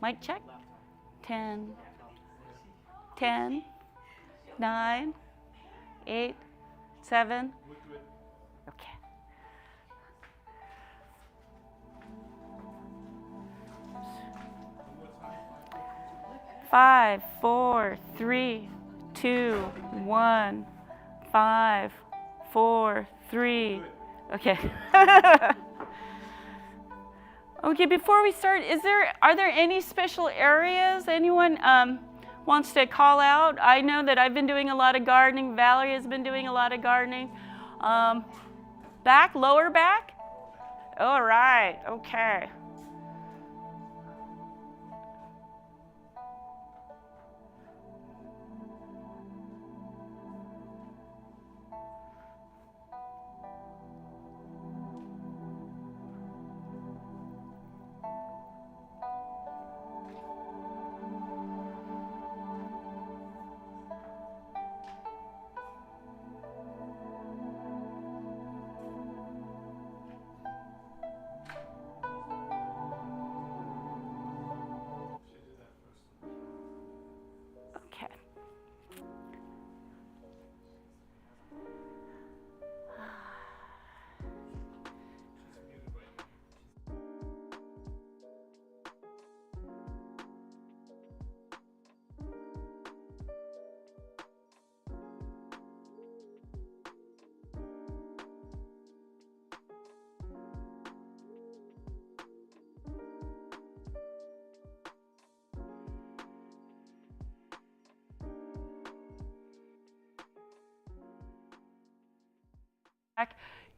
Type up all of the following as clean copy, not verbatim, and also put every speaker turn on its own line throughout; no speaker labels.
Mic check. 10, 10, 9, 8, 7. Okay. 5, 4, 3, 2, 1. 5, 4, 3. Okay. Okay, before we start, are there any special areas anyone wants to call out? I know that I've been doing a lot of gardening. Valerie has been doing a lot of gardening. Back, lower back? All right, okay.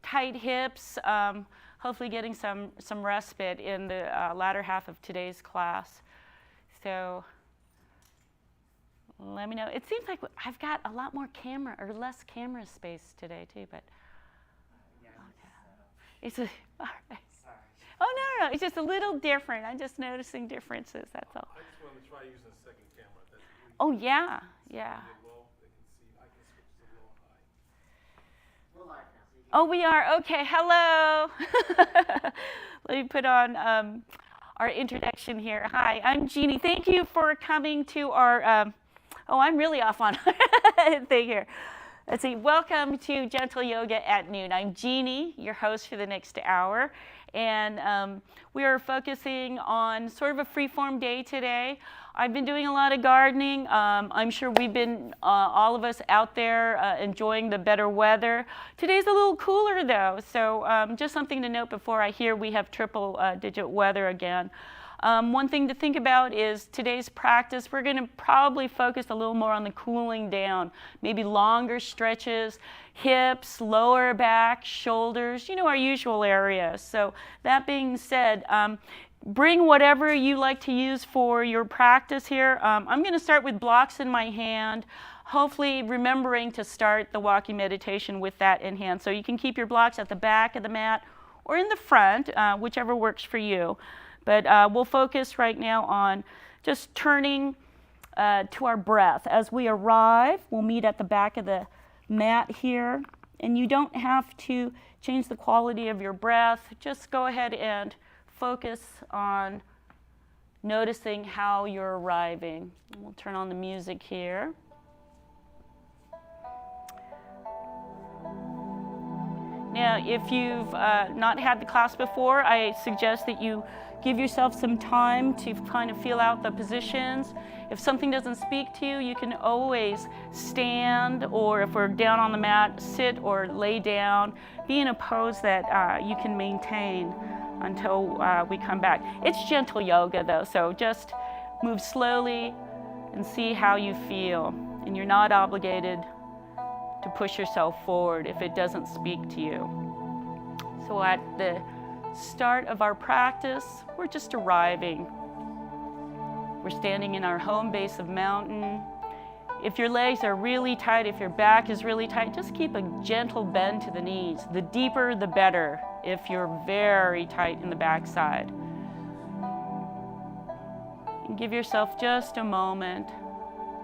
Tight hips, hopefully getting some respite in the latter half of today's class. So let me know. It seems like I've got a lot more less camera space today too, but it's all right. Oh no, it's just a little different. I'm just noticing differences, that's all.
I just wanted to try using a second camera.
Oh yeah, yeah. Oh, we are? Okay, hello. Let me put on our introduction here. Hi, I'm Jeani. Thank you for coming to our, I'm really off on thing here. Let's see, welcome to Gentle Yoga at Noon. I'm Jeani, your host for the next hour. And we are focusing on sort of a free-form day today. I've been doing a lot of gardening. I'm sure we've been, all of us out there enjoying the better weather. Today's a little cooler though, so just something to note before I hear we have triple-digit weather again. One thing to think about is today's practice, we're going to probably focus a little more on the cooling down, maybe longer stretches, hips, lower back, shoulders, our usual areas. So that being said, bring whatever you like to use for your practice here. I'm going to start with blocks in my hand, hopefully remembering to start the walking meditation with that in hand. So you can keep your blocks at the back of the mat or in the front, whichever works for you. But we'll focus right now on just turning to our breath. As we arrive, we'll meet at the back of the mat here. And you don't have to change the quality of your breath. Just go ahead and focus on noticing how you're arriving. We'll turn on the music here. Now, if you've not had the class before, I suggest that you give yourself some time to kind of feel out the positions. If something doesn't speak to you, you can always stand, or if we're down on the mat, sit or lay down. Be in a pose that you can maintain until we come back. It's gentle yoga though, so just move slowly and see how you feel. And you're not obligated to push yourself forward if it doesn't speak to you. So at the start of our practice, we're just arriving. We're standing in our home base of mountain. If your legs are really tight, if your back is really tight, just keep a gentle bend to the knees. The deeper, the better if you're very tight in the backside. And give yourself just a moment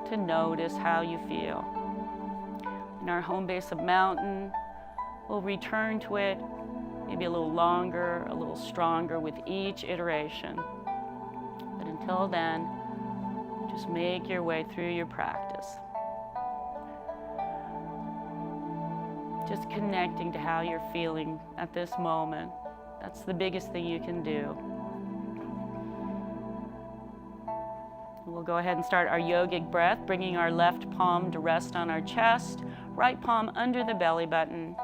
to notice how you feel. In our home base of mountain, we'll return to it maybe a little longer, a little stronger with each iteration. But until then, just make your way through your practice. Just connecting to how you're feeling at this moment. That's the biggest thing you can do. We'll go ahead and start our yogic breath, bringing our left palm to rest on our chest, right palm under the belly button.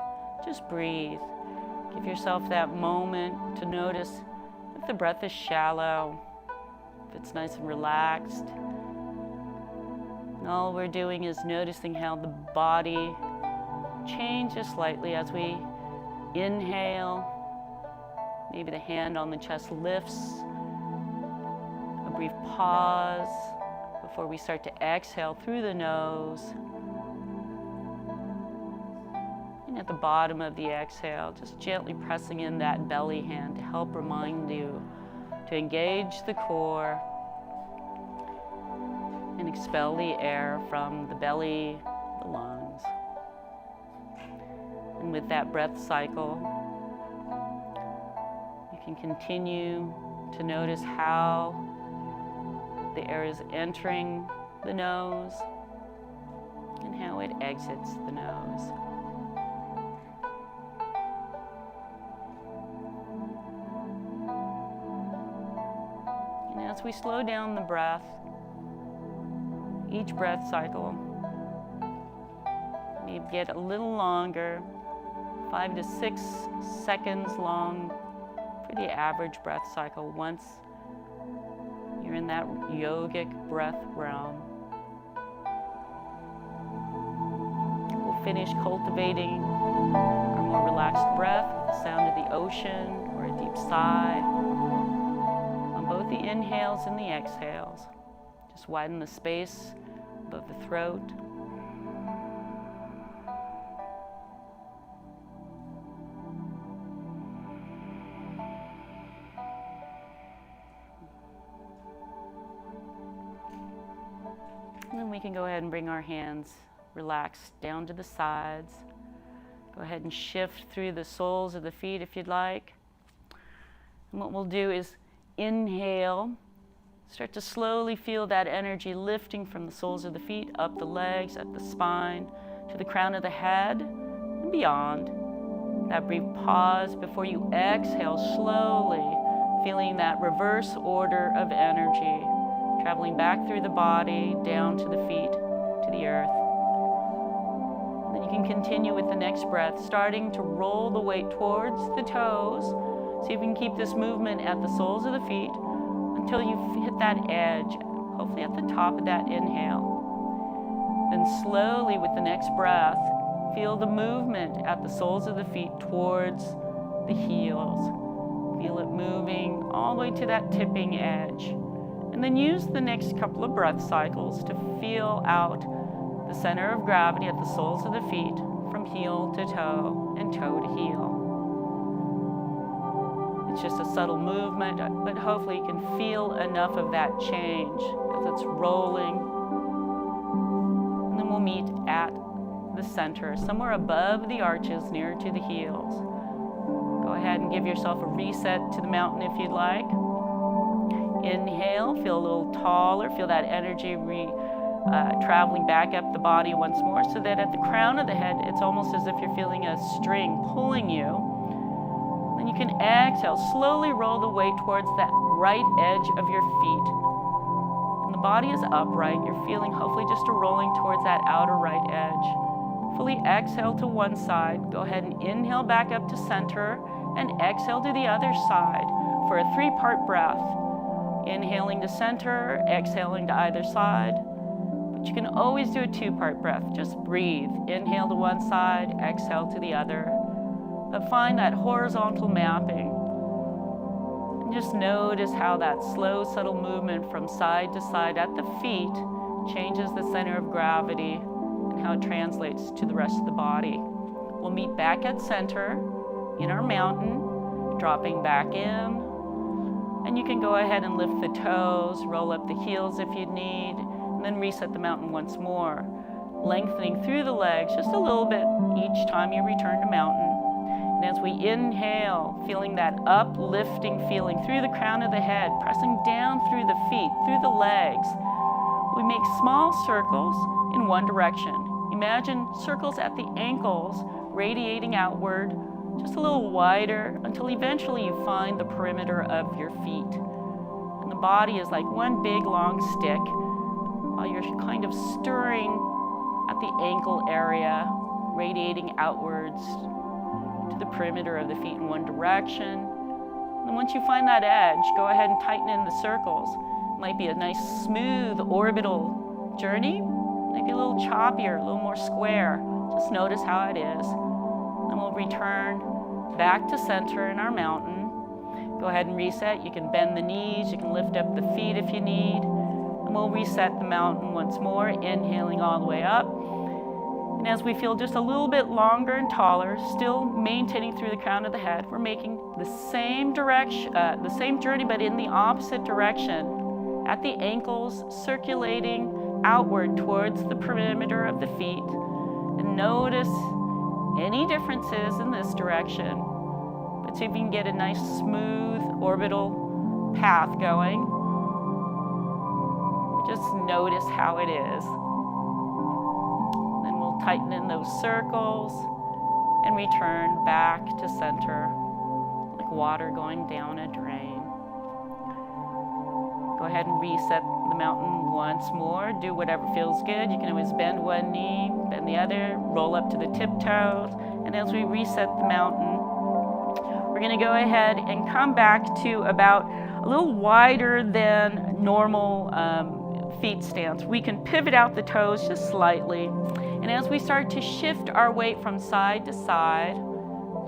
Just breathe. Give yourself that moment to notice if the breath is shallow, if it's nice and relaxed. And all we're doing is noticing how the body changes slightly as we inhale. Maybe the hand on the chest lifts. A brief pause before we start to exhale through the nose. And at the bottom of the exhale, just gently pressing in that belly hand to help remind you to engage the core and expel the air from the belly, the lungs. And with that breath cycle, you can continue to notice how the air is entering the nose and how it exits the nose. And as we slow down the breath, each breath cycle may get a little longer, 5 to 6 seconds long for the average breath cycle once you're in that yogic breath realm. We'll finish cultivating our more relaxed breath with the sound of the ocean or a deep sigh on both the inhales and the exhales. Just widen the space above the throat. And then we can go ahead and bring our hands relaxed down to the sides. Go ahead and shift through the soles of the feet if you'd like. And what we'll do is inhale. Start to slowly feel that energy lifting from the soles of the feet, up the legs, up the spine, to the crown of the head, and beyond. That brief pause before you exhale slowly, feeling that reverse order of energy, traveling back through the body, down to the feet, to the earth. And then you can continue with the next breath, starting to roll the weight towards the toes. See if you can keep this movement at the soles of the feet until you hit that edge, hopefully at the top of that inhale. Then slowly with the next breath, feel the movement at the soles of the feet towards the heels. Feel it moving all the way to that tipping edge. And then use the next couple of breath cycles to feel out the center of gravity at the soles of the feet from heel to toe and toe to heel. It's just a subtle movement, but hopefully you can feel enough of that change as it's rolling. And then we'll meet at the center, somewhere above the arches, near to the heels. Go ahead and give yourself a reset to the mountain if you'd like. Inhale, feel a little taller, feel that energy traveling back up the body once more, so that at the crown of the head, it's almost as if you're feeling a string pulling you. Then you can exhale, slowly roll the weight towards that right edge of your feet. And the body is upright. You're feeling hopefully just a rolling towards that outer right edge. Fully exhale to one side. Go ahead and inhale back up to center and exhale to the other side for a 3-part breath. Inhaling to center, exhaling to either side. But you can always do a 2-part breath. Just breathe. Inhale to one side, exhale to the other. But find that horizontal mapping. And just notice how that slow, subtle movement from side to side at the feet changes the center of gravity and how it translates to the rest of the body. We'll meet back at center in our mountain, dropping back in. And you can go ahead and lift the toes, roll up the heels if you need, and then reset the mountain once more. Lengthening through the legs just a little bit each time you return to mountain. And as we inhale, feeling that uplifting feeling through the crown of the head, pressing down through the feet, through the legs, we make small circles in one direction. Imagine circles at the ankles radiating outward, just a little wider, until eventually you find the perimeter of your feet. And the body is like one big long stick while you're kind of stirring at the ankle area, radiating outwards to the perimeter of the feet in one direction. And once you find that edge, go ahead and tighten in the circles. It might be a nice smooth orbital journey, maybe a little choppier, a little more square. Just notice how it is. Then we'll return back to center in our mountain. Go ahead and reset. You can bend the knees, you can lift up the feet if you need. And we'll reset the mountain once more, inhaling all the way up. And as we feel just a little bit longer and taller, still maintaining through the crown of the head, we're making the same direction, the same journey, but in the opposite direction. At the ankles, circulating outward towards the perimeter of the feet. And notice any differences in this direction. But see if you can get a nice smooth orbital path going. Just notice how it is. Then we'll tighten in those circles and return back to center, like water going down a drain. Go ahead and reset the mountain once more. Do whatever feels good. You can always bend one knee, bend the other, roll up to the tiptoes. And as we reset the mountain, we're going to go ahead and come back to about a little wider than normal feet stance. We can pivot out the toes just slightly. And as we start to shift our weight from side to side,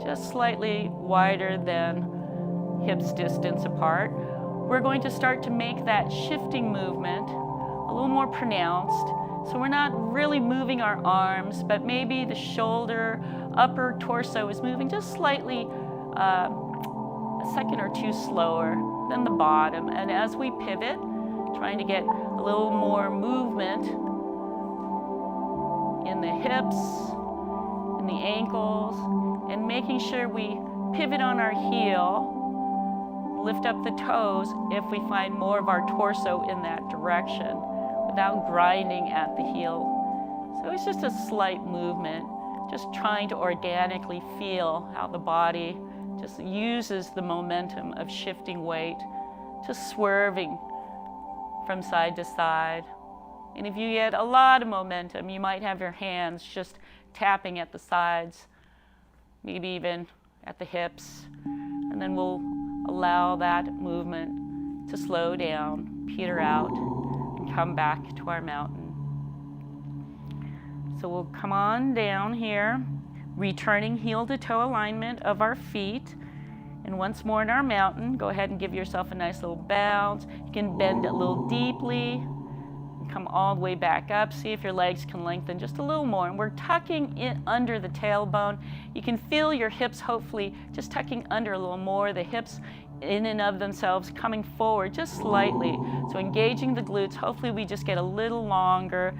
just slightly wider than hips distance apart, we're going to start to make that shifting movement a little more pronounced. So we're not really moving our arms, but maybe the shoulder, upper torso is moving just slightly a second or two slower than the bottom. And as we pivot, trying to get a little more movement in the hips, in the ankles, and making sure we pivot on our heel, lift up the toes if we find more of our torso in that direction without grinding at the heel. So it's just a slight movement, just trying to organically feel how the body just uses the momentum of shifting weight, just swerving from side to side. And if you get a lot of momentum, you might have your hands just tapping at the sides, maybe even at the hips. And then we'll allow that movement to slow down, peter out, and come back to our mountain. So we'll come on down here, returning heel to toe alignment of our feet. And once more in our mountain, go ahead and give yourself a nice little bounce. You can bend it a little deeply and come all the way back up. See if your legs can lengthen just a little more. And we're tucking it under the tailbone. You can feel your hips hopefully just tucking under a little more. The hips in and of themselves coming forward just slightly. So engaging the glutes, hopefully we just get a little longer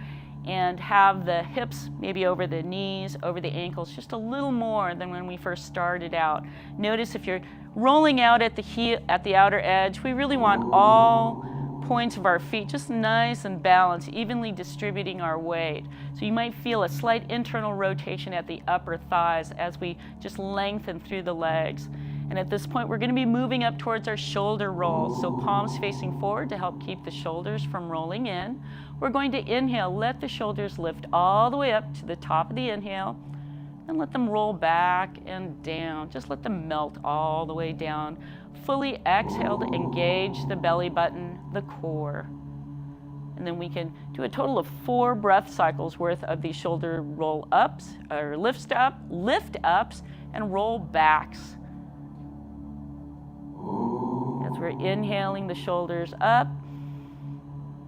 and have the hips maybe over the knees, over the ankles, just a little more than when we first started out. Notice if you're rolling out at the heel, at the outer edge, we really want all points of our feet just nice and balanced, evenly distributing our weight. So you might feel a slight internal rotation at the upper thighs as we just lengthen through the legs. And at this point, we're going to be moving up towards our shoulder rolls. So palms facing forward to help keep the shoulders from rolling in. We're going to inhale, let the shoulders lift all the way up to the top of the inhale, and let them roll back and down. Just let them melt all the way down. Fully exhale to engage the belly button, the core. And then we can do a total of 4 breath cycles worth of these shoulder roll ups, or lift ups, and roll backs. As we're inhaling the shoulders up,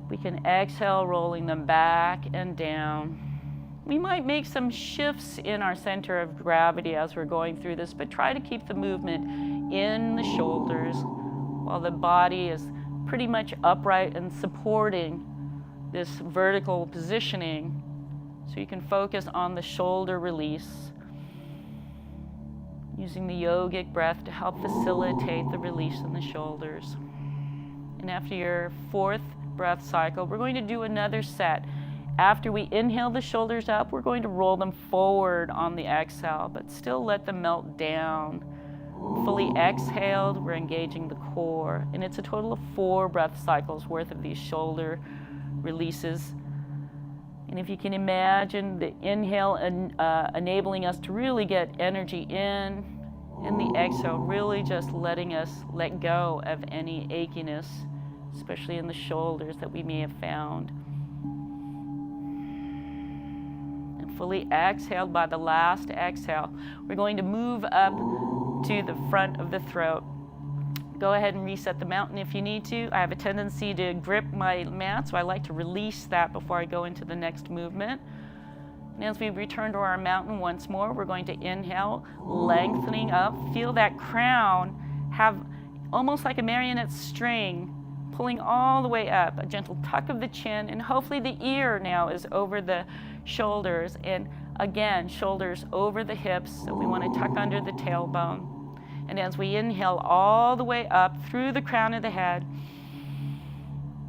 we can exhale, rolling them back and down. We might make some shifts in our center of gravity as we're going through this, but try to keep the movement in the shoulders while the body is pretty much upright and supporting this vertical positioning. So you can focus on the shoulder release. using the yogic breath to help facilitate the release in the shoulders. And after your 4th breath cycle, we're going to do another set. After we inhale the shoulders up, we're going to roll them forward on the exhale, but still let them melt down. Fully exhaled, we're engaging the core. And it's a total of 4 breath cycles worth of these shoulder releases. And if you can imagine the inhale enabling us to really get energy in, and the exhale really just letting us let go of any achiness, especially in the shoulders that we may have found. And fully exhaled by the last exhale, we're going to move up to the front of the throat. Go ahead and reset the mountain if you need to. I have a tendency to grip my mat, so I like to release that before I go into the next movement. And as we return to our mountain once more, we're going to inhale, lengthening up. Feel that crown have almost like a marionette string pulling all the way up, a gentle tuck of the chin, and hopefully the ear now is over the shoulders. And again, shoulders over the hips, so we want to tuck under the tailbone. And as we inhale all the way up through the crown of the head,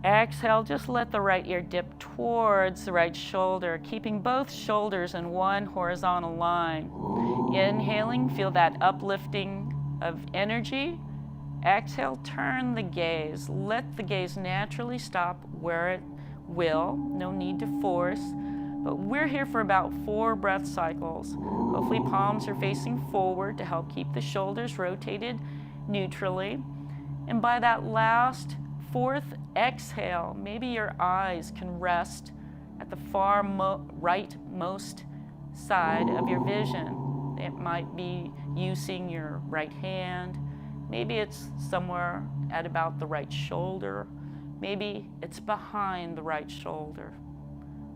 exhale, just let the right ear dip towards the right shoulder, keeping both shoulders in one horizontal line. Inhaling, feel that uplifting of energy. Exhale, turn the gaze. Let the gaze naturally stop where it will. No need to force. But we're here for about 4 breath cycles. Hopefully palms are facing forward to help keep the shoulders rotated neutrally. And by that last 4th exhale, maybe your eyes can rest at the far rightmost side of your vision. It might be using your right hand. Maybe it's somewhere at about the right shoulder. Maybe it's behind the right shoulder.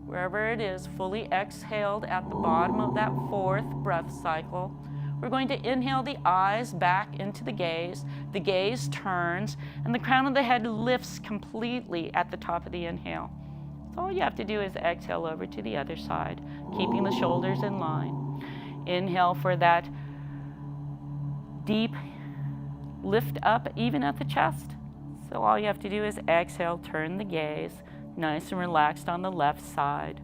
Wherever it is, fully exhaled at the bottom of that 4th breath cycle. We're going to inhale the eyes back into the gaze. The gaze turns, and the crown of the head lifts completely at the top of the inhale. So all you have to do is exhale over to the other side, keeping the shoulders in line. Inhale for that deep lift up, even at the chest. So all you have to do is exhale, turn the gaze, nice and relaxed on the left side.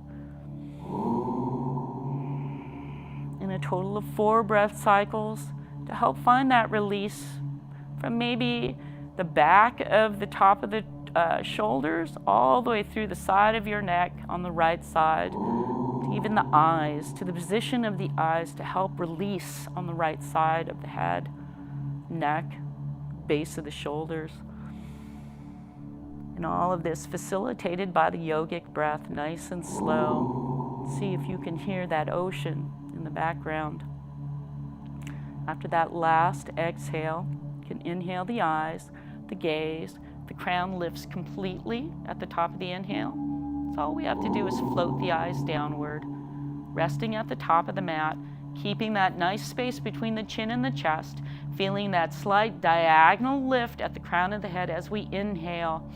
In a total of 4 breath cycles to help find that release from maybe the back of the top of the shoulders all the way through the side of your neck on the right side, to even the eyes, to the position of the eyes to help release on the right side of the head, neck, base of the shoulders. And all of this facilitated by the yogic breath, nice and slow. See if you can hear that ocean in the background. After that last exhale, you can inhale the eyes, the gaze, the crown lifts completely at the top of the inhale. So all we have to do is float the eyes downward, resting at the top of the mat, keeping that nice space between the chin and the chest, feeling that slight diagonal lift at the crown of the head as we inhale.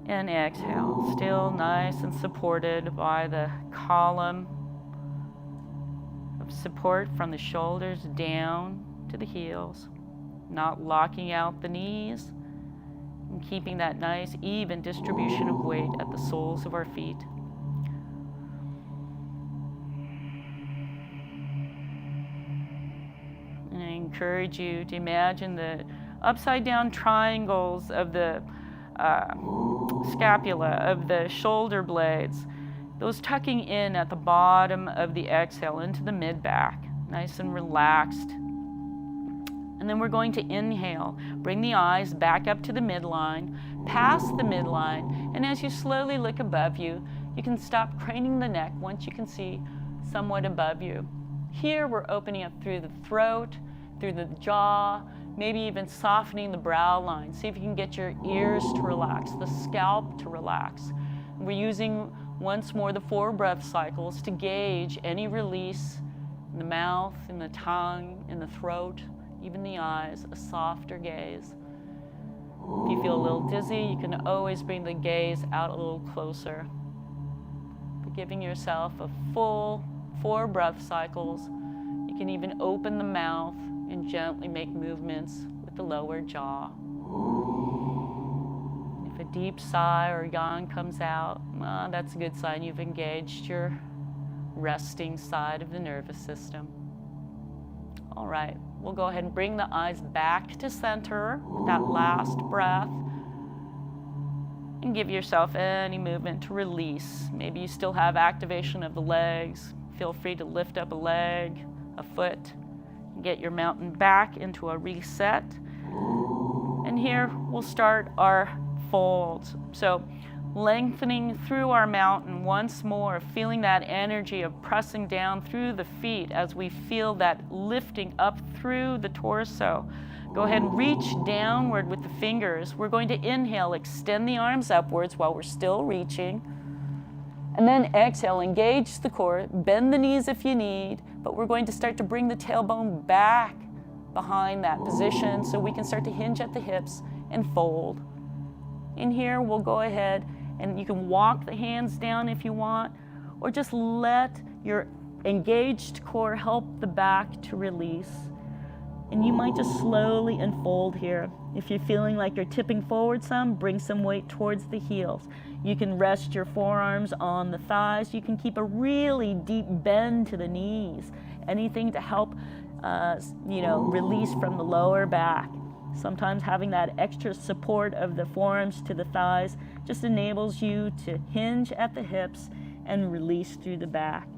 And exhale, still nice and supported by the column of support from the shoulders down to the heels, not locking out the knees, and keeping that nice even distribution of weight at the soles of our feet. And I encourage you to imagine the upside down triangles of the scapula, of the shoulder blades, those tucking in at the bottom of the exhale into the mid-back, nice and relaxed. And then we're going to inhale, bring the eyes back up to the midline, past the midline, and as you slowly look above you, you can stop craning the neck once you can see somewhat above you. Here we're opening up through the throat, through the jaw, maybe even softening the brow line. See if you can get your ears to relax, the scalp to relax. We're using once more the 4 breath cycles to gauge any release in the mouth, in the tongue, in the throat, even the eyes, a softer gaze. If you feel a little dizzy, you can always bring the gaze out a little closer. But giving yourself a full 4 breath cycles, you can even open the mouth and gently make movements with the lower jaw. If a deep sigh or yawn comes out, that's a good sign you've engaged your resting side of the nervous system. All right, we'll go ahead and bring the eyes back to center with that last breath. And give yourself any movement to release. Maybe you still have activation of the legs. Feel free to lift up a leg, a foot, and get your mountain back into a reset. And here we'll start our folds. So lengthening through our mountain once more, feeling that energy of pressing down through the feet as we feel that lifting up through the torso. Go ahead and reach downward with the fingers. We're going to inhale, extend the arms upwards while we're still reaching. And then exhale, engage the core, bend the knees if you need, but we're going to start to bring the tailbone back behind that position so we can start to hinge at the hips and fold. In here, we'll go ahead and you can walk the hands down if you want, or just let your engaged core help the back to release. And you might just slowly unfold here. If you're feeling like you're tipping forward some, bring some weight towards the heels. You can rest your forearms on the thighs. You can keep a really deep bend to the knees. Anything to help, release from the lower back. Sometimes having that extra support of the forearms to the thighs just enables you to hinge at the hips and release through the back.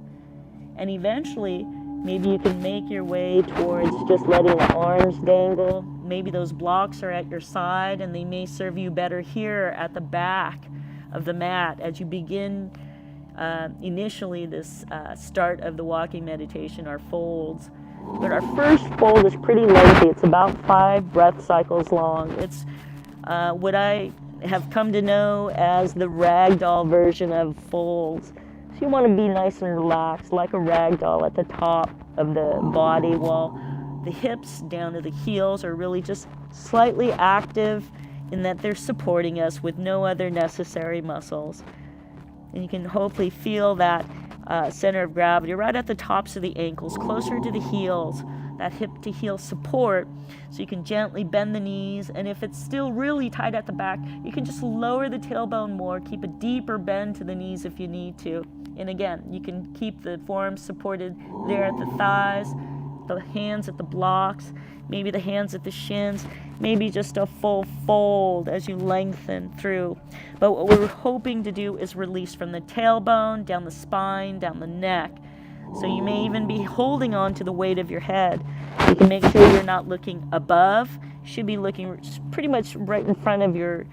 And eventually, maybe you can make your way towards just letting the arms dangle. Maybe those blocks are at your side and they may serve you better here at the back of the mat as you begin initially this start of the walking meditation, our folds. But our first fold is pretty lengthy. It's about 5 breath cycles long. It's what I have come to know as the ragdoll version of folds. So you want to be nice and relaxed, like a ragdoll at the top of the body, while the hips down to the heels are really just slightly active in that they're supporting us with no other necessary muscles. And you can hopefully feel that center of gravity right at the tops of the ankles, closer to the heels, that hip to heel support, so you can gently bend the knees. And if it's still really tight at the back, you can just lower the tailbone more, keep a deeper bend to the knees if you need to. And again, you can keep the forearms supported there at the thighs, the hands at the blocks, maybe the hands at the shins, maybe just a full fold as you lengthen through. But what we're hoping to do is release from the tailbone, down the spine, down the neck. So you may even be holding on to the weight of your head. You can make sure you're not looking above. You should be looking pretty much right in front of your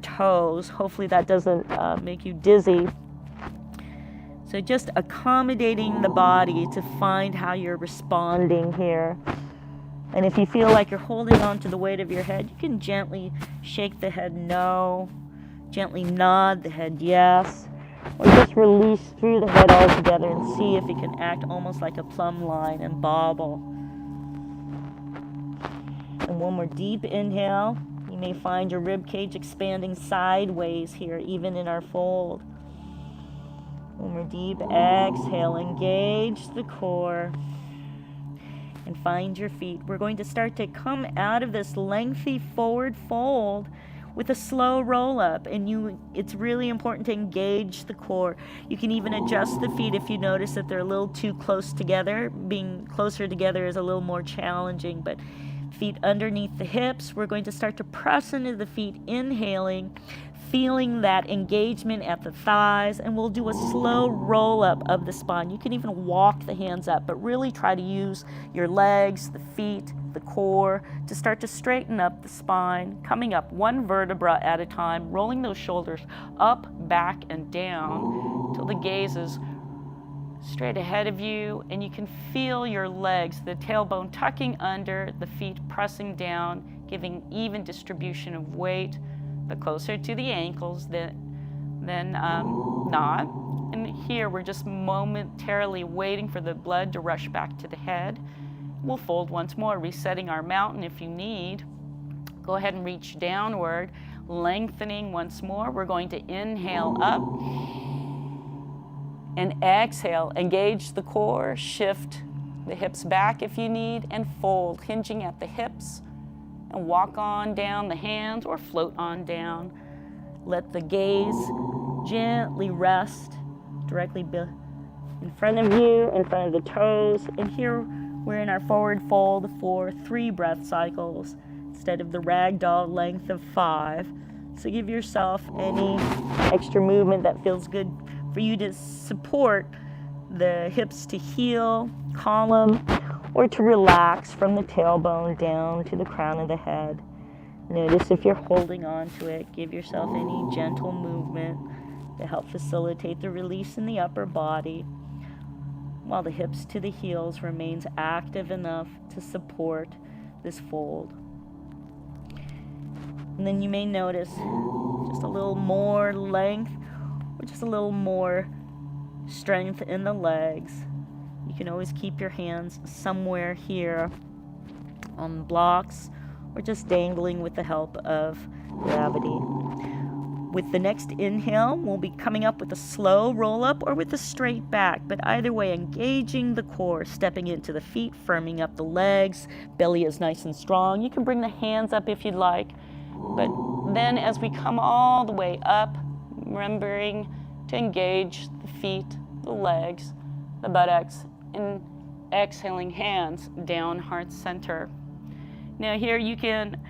toes. Hopefully that doesn't make you dizzy. So just accommodating the body to find how you're responding here. And if you feel like you're holding on to the weight of your head, you can gently shake the head no, gently nod the head yes, or just release through the head altogether and see if it can act almost like a plumb line and bobble. And one more deep inhale. You may find your rib cage expanding sideways here, even in our fold. One more deep exhale, engage the core, and find your feet. We're going to start to come out of this lengthy forward fold with a slow roll up, and it's really important to engage the core. You can even adjust the feet if you notice that they're a little too close together. Being closer together is a little more challenging, but feet underneath the hips. We're going to start to press into the feet, inhaling, feeling that engagement at the thighs, and we'll do a slow roll up of the spine. You can even walk the hands up, but really try to use your legs, the feet, the core to start to straighten up the spine, coming up one vertebra at a time, rolling those shoulders up, back, and down till the gaze is straight ahead of you, and you can feel your legs, the tailbone tucking under, the feet pressing down, giving even distribution of weight, but closer to the ankles than not. And here we're just momentarily waiting for the blood to rush back to the head. We'll fold once more, resetting our mountain if you need. Go ahead and reach downward, lengthening once more. We're going to inhale up and exhale. Engage the core, shift the hips back if you need, and fold, hinging at the hips, and walk on down the hands or float on down. Let the gaze gently rest directly in front of you, in front of the toes. And here we're in our forward fold for 3 breath cycles instead of the ragdoll length of 5. So give yourself any extra movement that feels good for you to support the hips to heel, column, or to relax from the tailbone down to the crown of the head. Notice if you're holding on to it. Give yourself any gentle movement to help facilitate the release in the upper body, while the hips to the heels remains active enough to support this fold. And then you may notice just a little more length or just a little more strength in the legs. You can always keep your hands somewhere here on blocks or just dangling with the help of gravity. With the next inhale, we'll be coming up with a slow roll up or with a straight back, but either way, engaging the core, stepping into the feet, firming up the legs, belly is nice and strong. You can bring the hands up if you'd like, but then as we come all the way up, remembering to engage the feet, the legs, the buttocks, and exhaling hands down heart center. Now here you can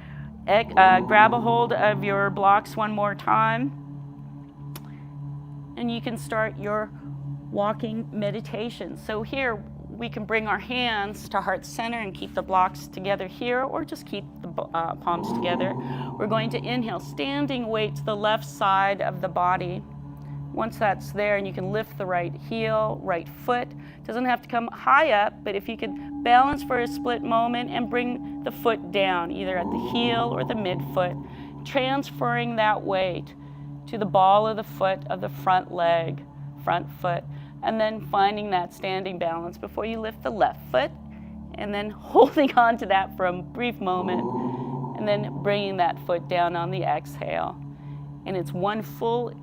grab a hold of your blocks one more time, and you can start your walking meditation. So here we can bring our hands to heart center and keep the blocks together here, or just keep the palms together. We're going to inhale, standing weight to the left side of the body. Once that's there, and you can lift the right heel, right foot. Doesn't have to come high up, but if you could balance for a split moment and bring the foot down, either at the heel or the midfoot, transferring that weight to the ball of the foot of the front leg, front foot, and then finding that standing balance before you lift the left foot, and then holding on to that for a brief moment, and then bringing that foot down on the exhale. And it's one full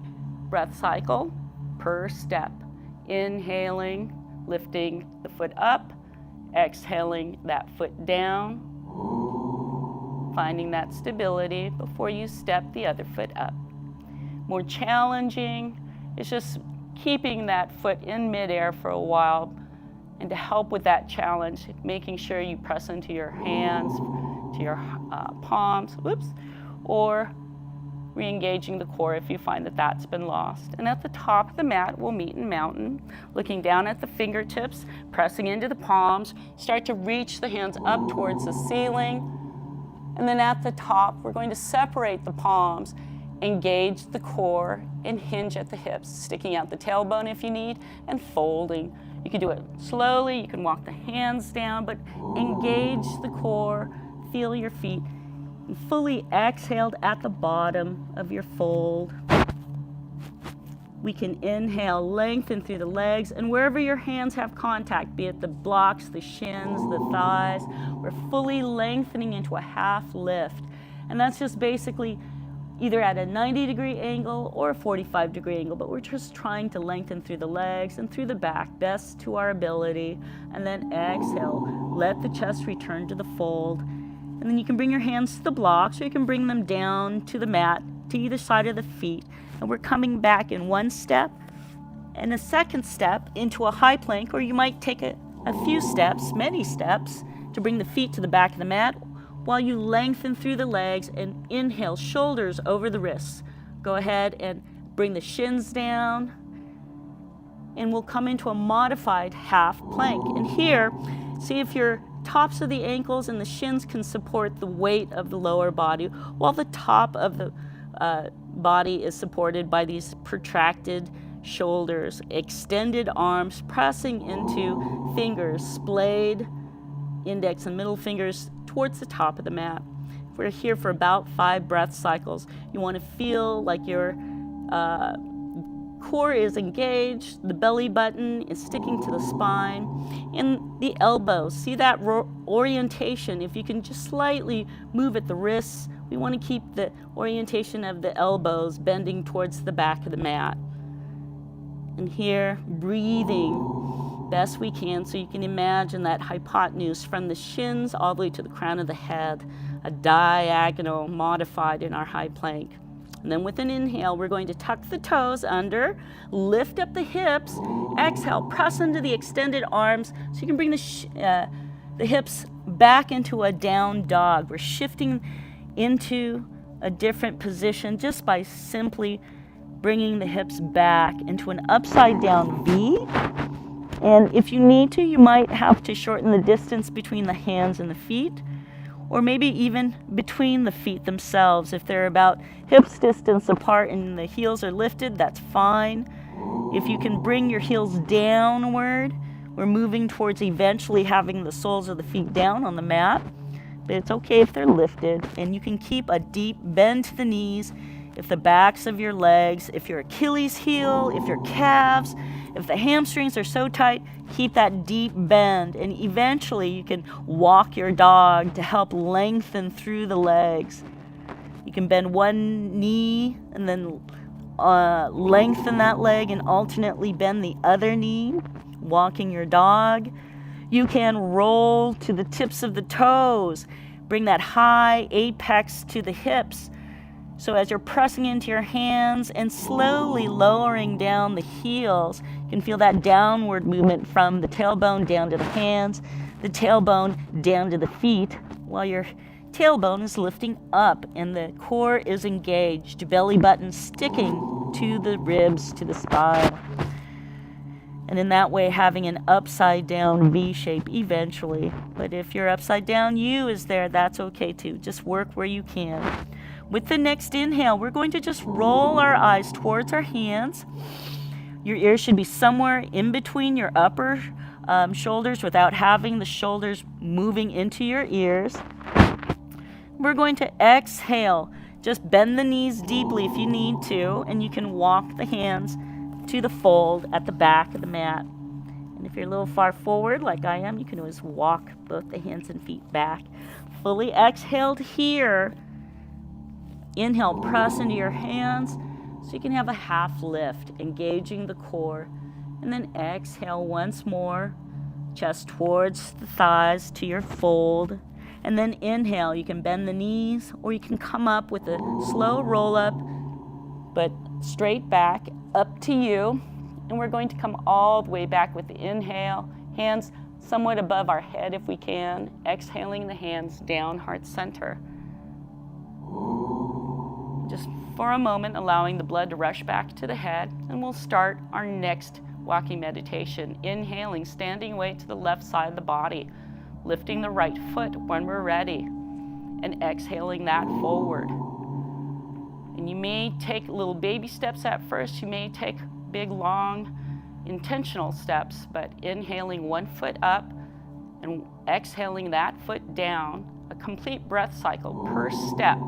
breath cycle per step. Inhaling, lifting the foot up, exhaling that foot down, finding that stability before you step the other foot up. More challenging is just keeping that foot in midair for a while, and to help with that challenge, making sure you press into your hands, to your palms, or re-engaging the core if you find that that's been lost. And at the top of the mat, we'll meet in mountain, looking down at the fingertips, pressing into the palms, start to reach the hands up towards the ceiling. And then at the top, we're going to separate the palms, engage the core, and hinge at the hips, sticking out the tailbone if you need, and folding. You can do it slowly, you can walk the hands down, but engage the core, feel your feet, and fully exhaled at the bottom of your fold. We can inhale, lengthen through the legs, and wherever your hands have contact, be it the blocks, the shins, the thighs, we're fully lengthening into a half lift. And that's just basically either at a 90-degree angle or a 45-degree angle, but we're just trying to lengthen through the legs and through the back, best to our ability. And then exhale, let the chest return to the fold. And then you can bring your hands to the blocks, or you can bring them down to the mat, to either side of the feet. And we're coming back in one step and a second step into a high plank, or you might take a few steps, many steps, to bring the feet to the back of the mat while you lengthen through the legs and inhale, shoulders over the wrists. Go ahead and bring the shins down, and we'll come into a modified half plank. And here, see if your tops of the ankles and the shins can support the weight of the lower body, while the top of the body is supported by these protracted shoulders, extended arms pressing into fingers, splayed index and middle fingers towards the top of the mat. We're here for about 5 breath cycles. You want to feel like your core is engaged, the belly button is sticking to the spine, and the elbows. See that orientation. If you can just slightly move at the wrists, we want to keep the orientation of the elbows bending towards the back of the mat. And here, breathing best we can. So you can imagine that hypotenuse from the shins all the way to the crown of the head, a diagonal modified in our high plank. And then with an inhale, we're going to tuck the toes under, lift up the hips, exhale, press into the extended arms so you can bring the hips back into a down dog. We're shifting into a different position just by simply bringing the hips back into an upside down V. And if you need to, you might have to shorten the distance between the hands and the feet, or maybe even between the feet themselves. If they're about hips distance apart and the heels are lifted, that's fine. If you can bring your heels downward, we're moving towards eventually having the soles of the feet down on the mat, but it's okay if they're lifted. And you can keep a deep bend to the knees, if the backs of your legs, if your Achilles heel, if your calves, if the hamstrings are so tight, keep that deep bend. And eventually you can walk your dog to help lengthen through the legs. You can bend one knee and then lengthen that leg and alternately bend the other knee, walking your dog. You can roll to the tips of the toes, bring that high apex to the hips. So as you're pressing into your hands and slowly lowering down the heels, you can feel that downward movement from the tailbone down to the hands, the tailbone down to the feet, while your tailbone is lifting up and the core is engaged, belly button sticking to the ribs, to the spine. And in that way, having an upside down V shape eventually. But if your upside down U is there, that's okay too. Just work where you can. With the next inhale, we're going to just roll our eyes towards our hands. Your ears should be somewhere in between your upper shoulders without having the shoulders moving into your ears. We're going to exhale. Just bend the knees deeply if you need to, and you can walk the hands to the fold at the back of the mat. And if you're a little far forward like I am, you can always walk both the hands and feet back. Fully exhaled here. Inhale, press into your hands so you can have a half lift, engaging the core. And then exhale once more, chest towards the thighs to your fold. And then inhale, you can bend the knees or you can come up with a slow roll up, but straight back, up to you. And we're going to come all the way back with the inhale, hands somewhat above our head if we can, exhaling the hands down, heart center. Just for a moment, allowing the blood to rush back to the head, and we'll start our next walking meditation. Inhaling, standing weight to the left side of the body, lifting the right foot when we're ready, and exhaling that forward. And you may take little baby steps at first, you may take big, long, intentional steps, but inhaling one foot up and exhaling that foot down, a complete breath cycle per step.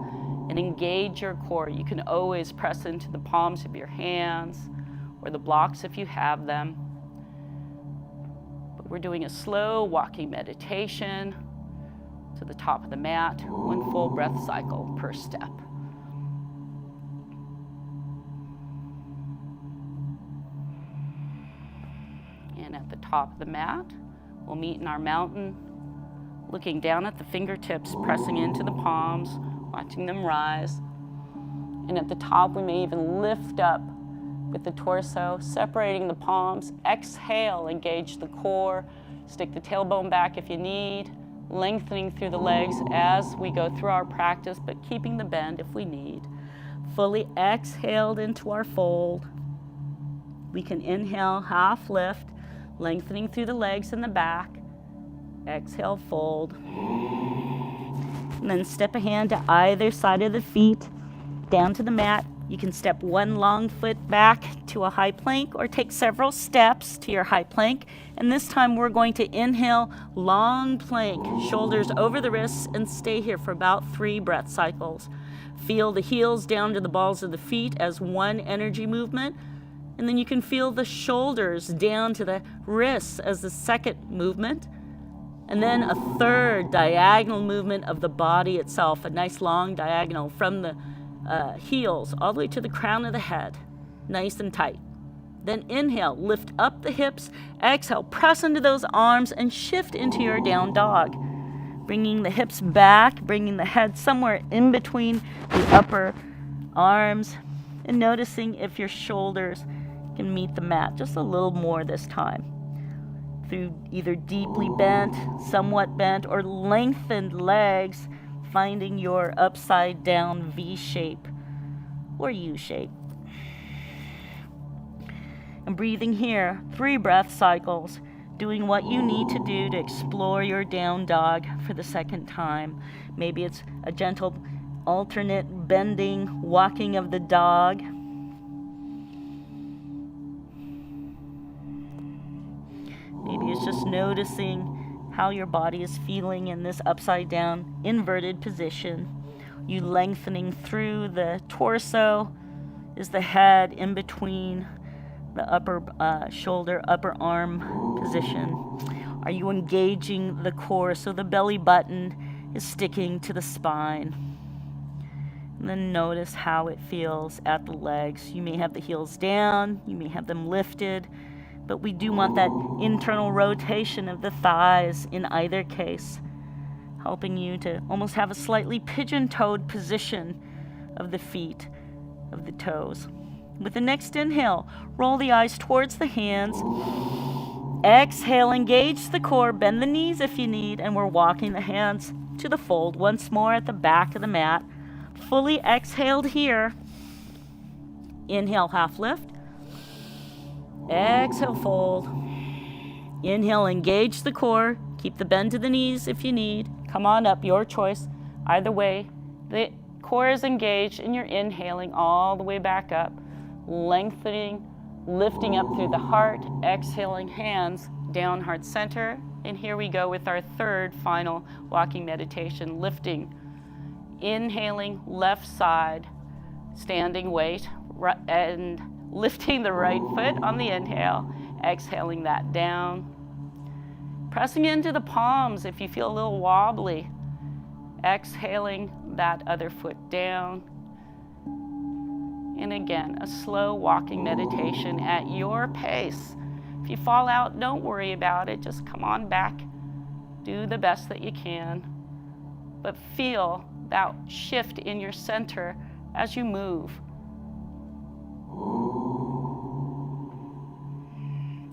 And engage your core. You can always press into the palms of your hands or the blocks if you have them. But we're doing a slow walking meditation to the top of the mat, one full breath cycle per step. And at the top of the mat, we'll meet in our mountain, looking down at the fingertips, pressing into the palms, watching them rise. And at the top, we may even lift up with the torso, separating the palms. Exhale, engage the core. Stick the tailbone back if you need, lengthening through the legs as we go through our practice, but keeping the bend if we need. Fully exhaled into our fold. We can inhale, half lift, lengthening through the legs and the back. Exhale, fold. And then step a hand to either side of the feet, down to the mat. You can step one long foot back to a high plank or take several steps to your high plank. And this time we're going to inhale, long plank, shoulders over the wrists, and stay here for about 3 breath cycles. Feel the heels down to the balls of the feet as one energy movement. And then you can feel the shoulders down to the wrists as the second movement. And then a third diagonal movement of the body itself, a nice long diagonal from the heels all the way to the crown of the head, nice and tight. Then inhale, lift up the hips. Exhale, press into those arms and shift into your down dog. Bringing the hips back, bringing the head somewhere in between the upper arms, and noticing if your shoulders can meet the mat just a little more this time. Through either deeply bent, somewhat bent, or lengthened legs, finding your upside down V shape or U shape. And breathing here, 3 breath cycles, doing what you need to do to explore your down dog for the second time. Maybe it's a gentle alternate bending, walking of the dog. Maybe it's just noticing how your body is feeling in this upside down, inverted position. You lengthening through the torso. Is the head in between the upper shoulder, upper arm position? Are you engaging the core so the belly button is sticking to the spine? And then notice how it feels at the legs. You may have the heels down, you may have them lifted, but we do want that internal rotation of the thighs in either case, helping you to almost have a slightly pigeon-toed position of the feet, of the toes. With the next inhale, roll the eyes towards the hands. Exhale, engage the core, bend the knees if you need, and we're walking the hands to the fold once more at the back of the mat. Fully exhaled here. Inhale, half lift. Exhale, fold. Inhale, engage the core. Keep the bend to the knees if you need. Come on up, your choice. Either way, the core is engaged and you're inhaling all the way back up, lengthening, lifting up through the heart, exhaling, hands down, heart center. And here we go with our third final walking meditation, lifting. Inhaling, left side, standing weight, and lifting the right foot on the inhale, exhaling that down. Pressing into the palms if you feel a little wobbly. Exhaling that other foot down. And again, a slow walking meditation at your pace. If you fall out, don't worry about it. Just come on back. Do the best that you can. But feel that shift in your center as you move.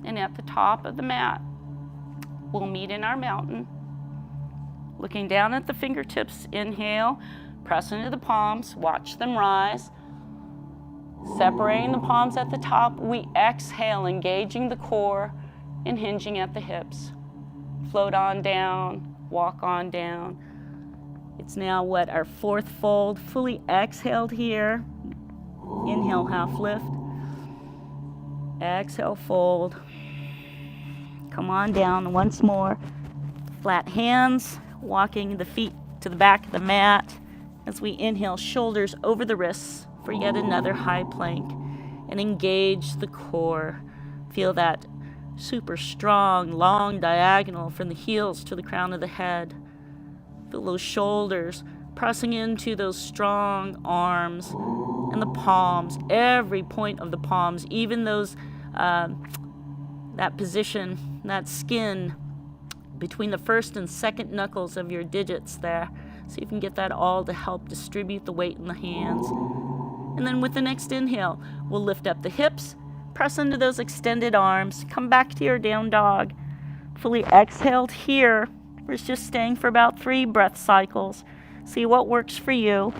And at the top of the mat, we'll meet in our mountain. Looking down at the fingertips, inhale, press into the palms, watch them rise. Separating the palms at the top, we exhale, engaging the core and hinging at the hips. Float on down, walk on down. It's now our fourth fold, fully exhaled here. Inhale, half lift. Exhale, fold. Come on down once more. Flat hands, walking the feet to the back of the mat as we inhale, shoulders over the wrists for yet another high plank, and engage the core. Feel that super strong, long diagonal from the heels to the crown of the head. Feel those shoulders pressing into those strong arms and the palms, every point of the palms, even those, that position, that skin between the first and second knuckles of your digits there. So you can get that all to help distribute the weight in the hands. And then with the next inhale, we'll lift up the hips, press into those extended arms, come back to your down dog. Fully exhaled here. We're just staying for about 3 breath cycles. See what works for you.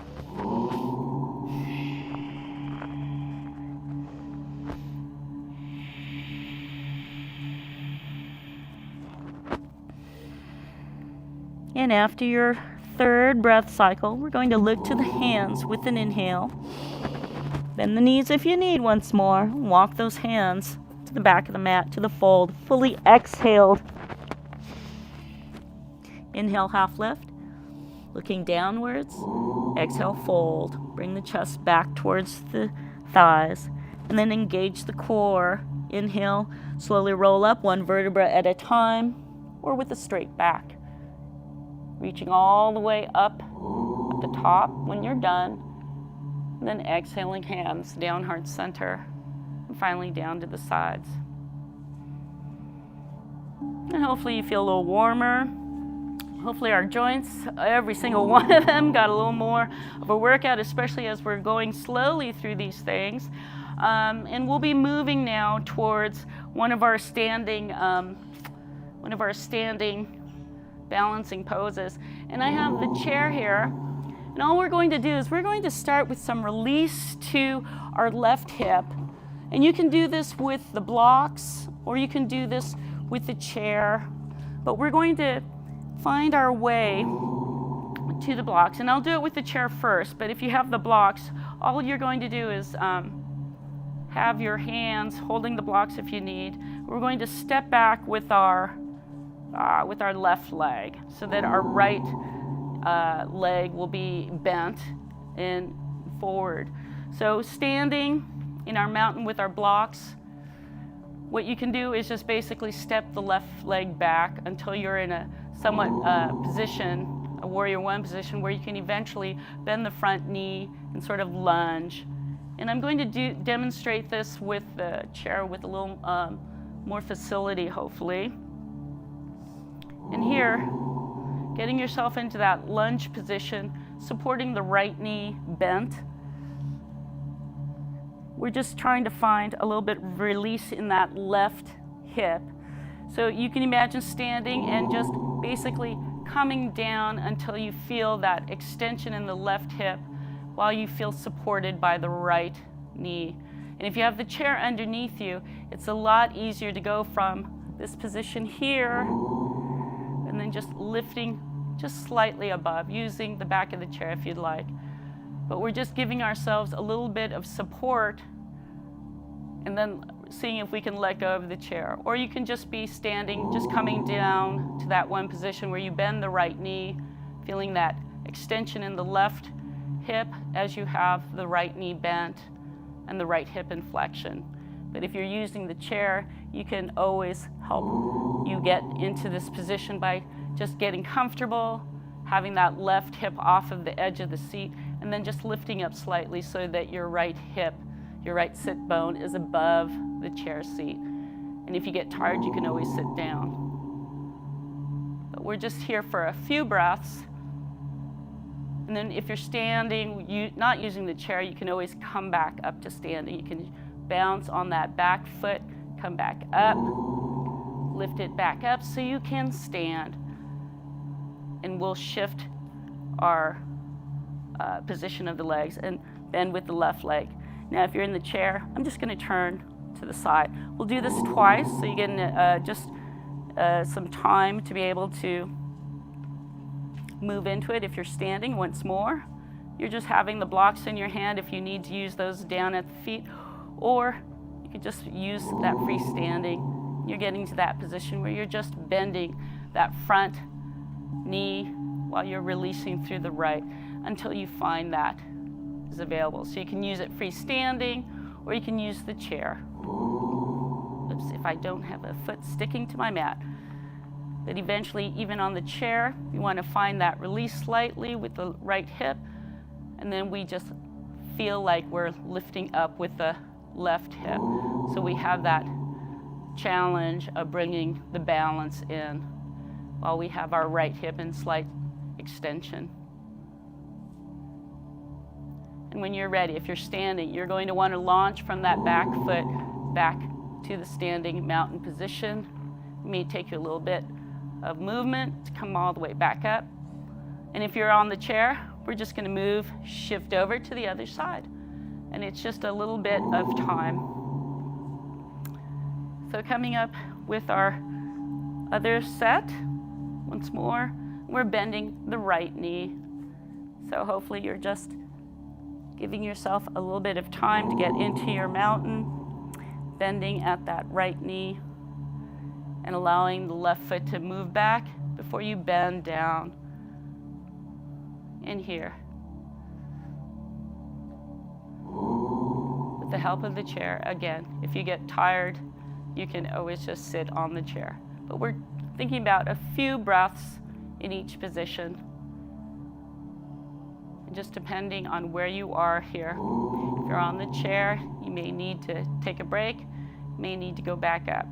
And after your third breath cycle, we're going to look to the hands with an inhale. Bend the knees if you need once more. Walk those hands to the back of the mat, to the fold. Fully exhaled. Inhale, half lift. Looking downwards. Exhale, fold. Bring the chest back towards the thighs. And then engage the core. Inhale, slowly roll up 1 vertebra at a time, or with a straight back. Reaching all the way up at the top when you're done. And then exhaling, hands down, heart center. and finally down to the sides. And hopefully you feel a little warmer. Hopefully our joints, every single one of them, got a little more of a workout, especially as we're going slowly through these things. And we'll be moving now towards one of our standing balancing poses. And I have the chair here. And all we're going to do is we're going to start with some release to our left hip. And you can do this with the blocks, or you can do this with the chair. But we're going to find our way to the blocks. And I'll do it with the chair first, but if you have the blocks, all you're going to do is have your hands holding the blocks if you need. We're going to step back with our left leg so that our right leg will be bent and forward. So standing in our mountain with our blocks, what you can do is just basically step the left leg back until you're in a somewhat position, a warrior one position, where you can eventually bend the front knee and sort of lunge. And I'm going to demonstrate this with the chair with a little more facility, hopefully. And here, getting yourself into that lunge position, supporting the right knee bent. We're just trying to find a little bit of release in that left hip. So you can imagine standing and just basically coming down until you feel that extension in the left hip while you feel supported by the right knee. And if you have the chair underneath you, it's a lot easier to go from this position here and then just lifting just slightly above, using the back of the chair if you'd like. But we're just giving ourselves a little bit of support and then seeing if we can let go of the chair. Or you can just be standing, just coming down to that one position where you bend the right knee, feeling that extension in the left hip as you have the right knee bent and the right hip inflection. But if you're using the chair, you can always help you get into this position by just getting comfortable, having that left hip off of the edge of the seat, and then just lifting up slightly so that your right hip, your right sit bone is above the chair seat. And if you get tired, you can always sit down. But we're just here for a few breaths. And then if you're standing, not using the chair, you can always come back up to standing. You can bounce on that back foot, come back up, lift it back up so you can stand. And we'll shift our position of the legs and bend with the left leg. Now, if you're in the chair, I'm just going to turn to the side. We'll do this twice, so you get just some time to be able to move into it. If you're standing, once more, you're just having the blocks in your hand if you need to use those down at the feet, or you could just use that freestanding. You're getting to that position where you're just bending that front knee while you're releasing through the right until you find that is available. So you can use it freestanding, or you can use the chair. Oops, if I don't have a foot sticking to my mat. But eventually, even on the chair, you want to find that release slightly with the right hip, and then we just feel like we're lifting up with the left hip. So we have that challenge of bringing the balance in while we have our right hip in slight extension. And when you're ready, if you're standing, you're going to want to launch from that back foot back to the standing mountain position. It may take you a little bit of movement to come all the way back up. And if you're on the chair, we're just going to shift over to the other side. And it's just a little bit of time. So coming up with our other set, once more, we're bending the right knee. So hopefully you're just giving yourself a little bit of time to get into your mountain, bending at that right knee, and allowing the left foot to move back before you bend down. In here. With the help of the chair, again, if you get tired, you can always just sit on the chair. But we're thinking about a few breaths in each position. just depending on where you are here. If you're on the chair, you may need to take a break, you may need to go back up.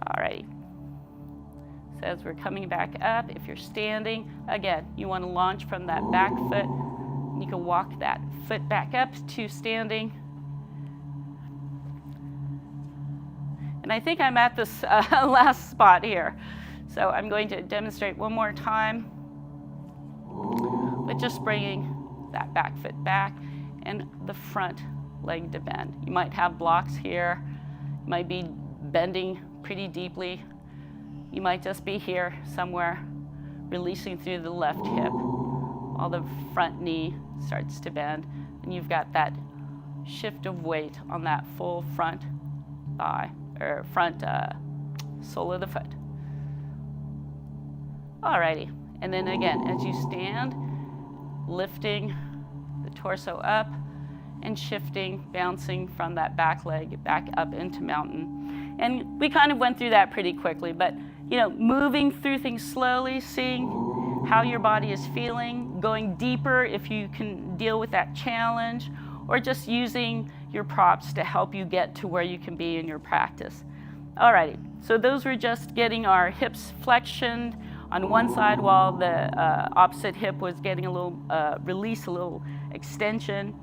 Alrighty. So as we're coming back up, if you're standing, again, you want to launch from that back foot. You can walk that foot back up to standing. And I think I'm at this last spot here. So I'm going to demonstrate one more time, but just bringing that back foot back and the front leg to bend. You might have blocks here. You might be bending pretty deeply. You might just be here somewhere, releasing through the left hip. All the front knee starts to bend, and you've got that shift of weight on that full front thigh, or front sole of the foot. Alrighty, and then again, as you stand, lifting the torso up and shifting, bouncing from that back leg back up into mountain. And we kind of went through that pretty quickly, but you know, moving through things slowly, seeing how your body is feeling, going deeper if you can deal with that challenge, or just using your props to help you get to where you can be in your practice. Alrighty, so those were just getting our hips flexioned on one side while the opposite hip was getting a little release, a little extension.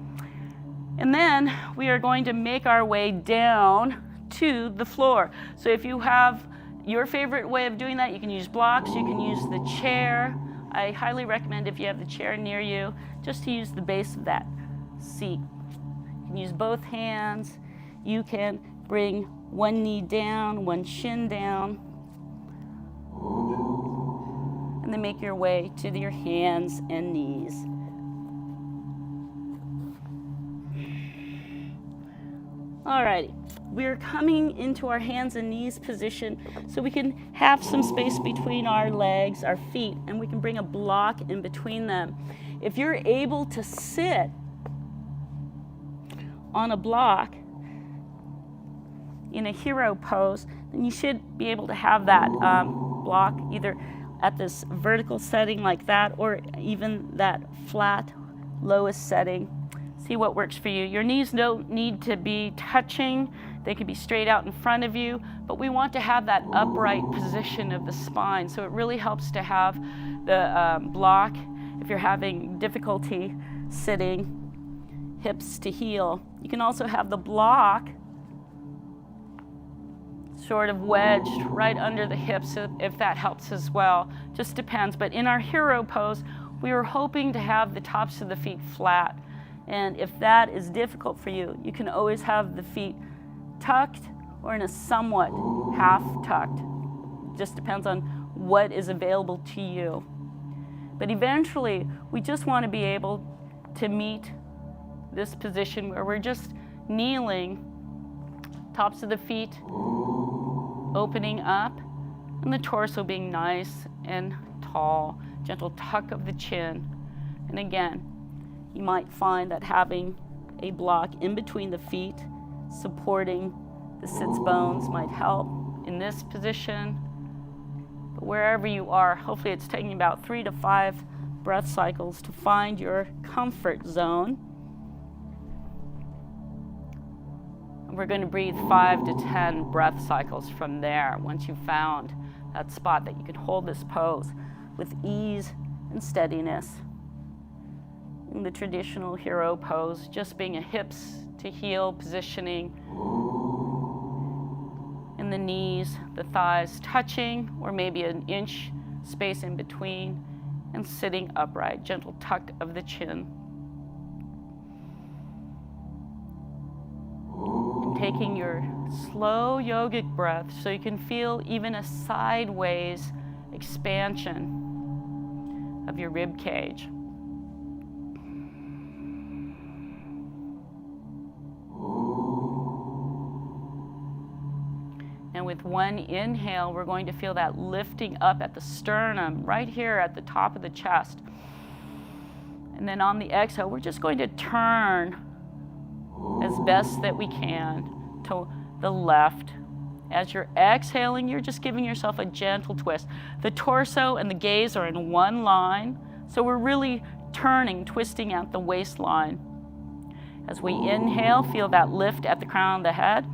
And then we are going to make our way down to the floor. So if you have your favorite way of doing that, you can use blocks, you can use the chair. I highly recommend, if you have the chair near you, just to use the base of that seat. You can use both hands. You can bring one knee down, one shin down, and then make your way to your hands and knees. Alrighty, we're coming into our hands and knees position so we can have some space between our legs, our feet, and we can bring a block in between them. If you're able to sit on a block in a hero pose, then you should be able to have that block either at this vertical setting like that, or even that flat lowest setting. See what works for you. Your knees don't need to be touching. They can be straight out in front of you, but we want to have that upright position of the spine. So it really helps to have the block if you're having difficulty sitting, hips to heel. You can also have the block sort of wedged right under the hips if that helps as well. Just depends. But in our hero pose, we were hoping to have the tops of the feet flat. And if that is difficult for you, you can always have the feet tucked or in a somewhat half tucked. Just depends on what is available to you. But eventually, we just want to be able to meet this position where we're just kneeling, tops of the feet opening up, and the torso being nice and tall, gentle tuck of the chin. And again, you might find that having a block in between the feet, supporting the sits bones, might help in this position. But wherever you are, hopefully it's taking about 3 to 5 breath cycles to find your comfort zone. And we're going to breathe 5 to 10 breath cycles from there once you've found that spot that you can hold this pose with ease and steadiness. In the traditional hero pose, just being a hips to heel positioning, and the knees, the thighs touching, or maybe an inch space in between, and sitting upright, gentle tuck of the chin. And taking your slow yogic breath so you can feel even a sideways expansion of your rib cage. And with one inhale, we're going to feel that lifting up at the sternum, right here at the top of the chest. And then on the exhale, we're just going to turn as best that we can to the left As you're exhaling, you're just giving yourself a gentle twist. The torso and the gaze are in one line, so we're really turning, twisting at the waistline. As we inhale, feel that lift at the crown of the head.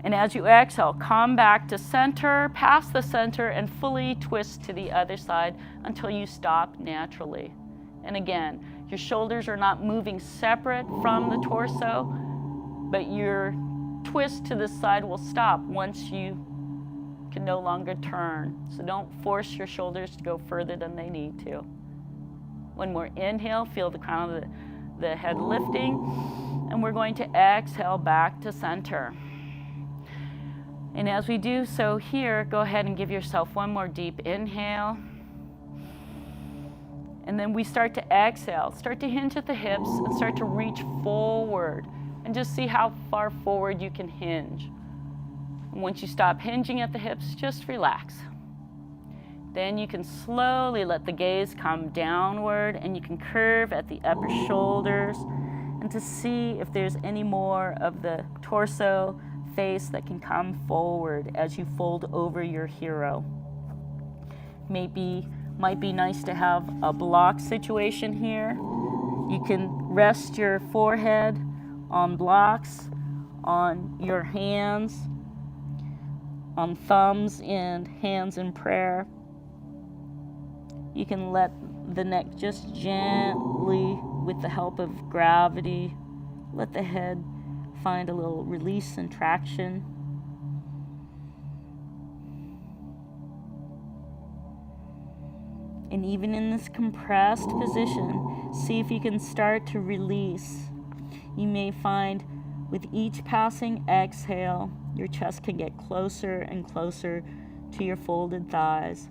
And as you exhale, come back to center, past the center, and fully twist to the other side until you stop naturally. And again, your shoulders are not moving separate from the torso, but your twist to the side will stop once you can no longer turn. So don't force your shoulders to go further than they need to. One more inhale, feel the crown of the head lifting, and we're going to exhale back to center. And as we do so here, go ahead and give yourself one more deep inhale. And then we start to exhale. Start to hinge at the hips and start to reach forward. And just see how far forward you can hinge. And once you stop hinging at the hips, just relax. Then you can slowly let the gaze come downward, and you can curve at the upper shoulders and to see if there's any more of the torso face that can come forward as you fold over your hero. Might be nice to have a block situation here. You can rest your forehead on blocks, on your hands, on thumbs and hands in prayer. You can let the neck just gently, with the help of gravity, let the head find a little release and traction. And even in this compressed position, see if you can start to release. You may find with each passing exhale, your chest can get closer and closer to your folded thighs.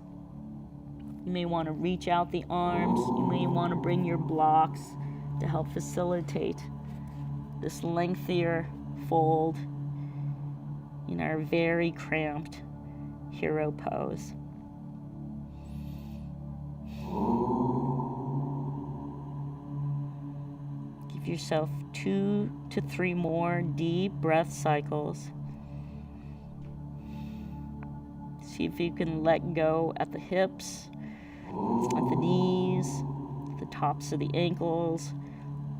You may want to reach out the arms. You may want to bring your blocks to help facilitate this lengthier fold in our very cramped hero pose. Give yourself 2 to 3 more deep breath cycles. See if you can let go at the hips, at the knees, at the tops of the ankles.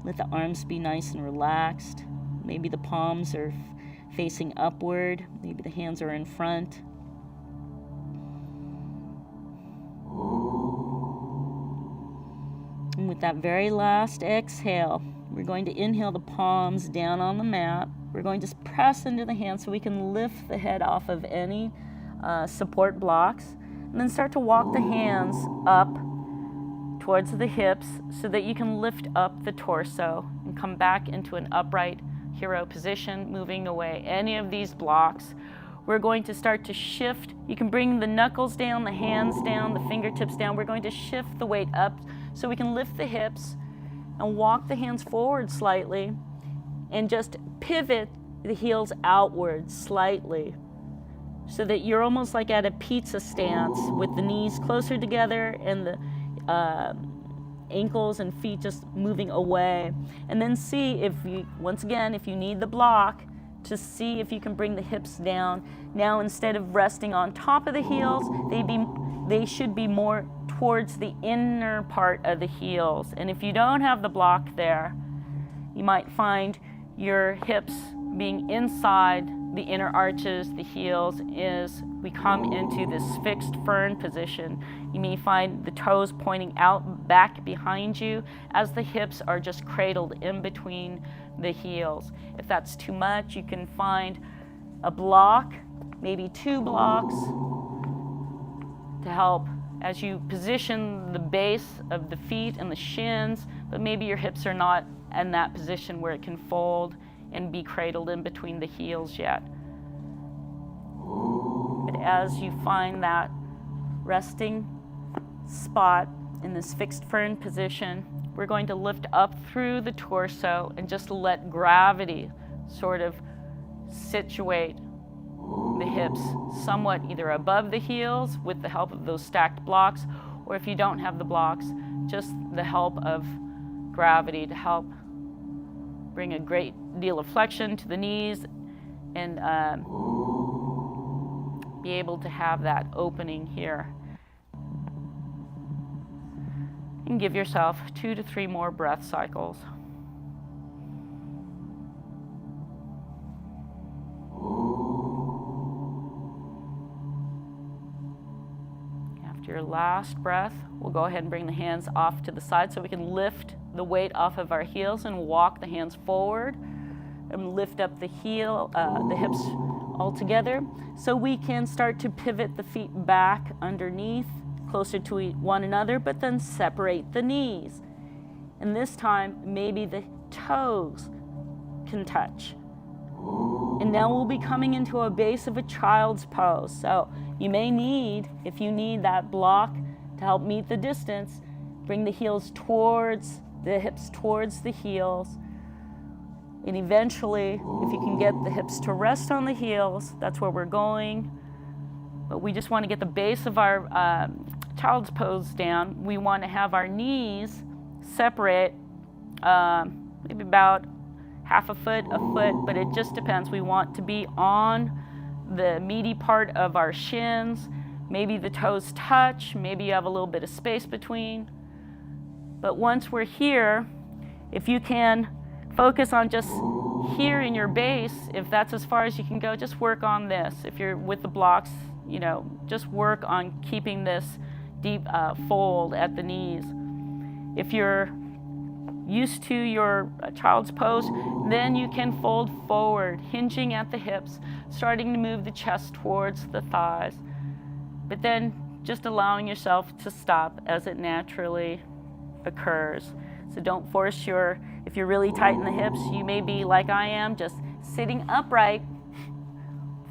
Let the arms be nice and relaxed. Maybe the palms are facing upward. Maybe the hands are in front. And with that very last exhale, we're going to inhale the palms down on the mat. We're going to press into the hands so we can lift the head off of any support blocks. And then start to walk the hands up towards the hips so that you can lift up the torso and come back into an upright hero position, moving away any of these blocks. We're going to start to shift. You can bring the knuckles down, the hands down, the fingertips down. We're going to shift the weight up so we can lift the hips and walk the hands forward slightly and just pivot the heels outward slightly, so that you're almost like at a pizza stance with the knees closer together and the ankles and feet just moving away. And then see if you, once again, if you need the block, to see if you can bring the hips down. Now instead of resting on top of the heels, they should be more towards the inner part of the heels. And if you don't have the block there, you might find your hips being inside the inner arches, the heels, as we come into this fixed fern position. You may find the toes pointing out back behind you as the hips are just cradled in between the heels. If that's too much, you can find a block, maybe 2 blocks, to help as you position the base of the feet and the shins, but maybe your hips are not in that position where it can fold and be cradled in between the heels yet. But as you find that resting spot in this fixed fern position, we're going to lift up through the torso and just let gravity sort of situate the hips somewhat either above the heels with the help of those stacked blocks, or if you don't have the blocks, just the help of gravity to help bring a great deal of flexion to the knees and be able to have that opening here. And give yourself 2 to 3 more breath cycles. After your last breath, we'll go ahead and bring the hands off to the side so we can lift the weight off of our heels and walk the hands forward and lift up the hips all together so we can start to pivot the feet back underneath, closer to one another, but then separate the knees. And this time, maybe the toes can touch. And now we'll be coming into a base of a child's pose. So you may need, if you need that block to help meet the distance, bring the heels towards the hips, towards the heels. And eventually, if you can get the hips to rest on the heels, that's where we're going. But we just want to get the base of our child's pose down. We want to have our knees separate, maybe about half a foot, but it just depends. We want to be on the meaty part of our shins. Maybe the toes touch, maybe you have a little bit of space between. But once we're here, if you can focus on just here in your base, if that's as far as you can go, just work on this. If you're with the blocks, just work on keeping this deep fold at the knees. If you're used to your child's pose, then you can fold forward, hinging at the hips, starting to move the chest towards the thighs. But then just allowing yourself to stop as it naturally occurs. So don't force if you're really tight in the hips, you may be like I am, just sitting upright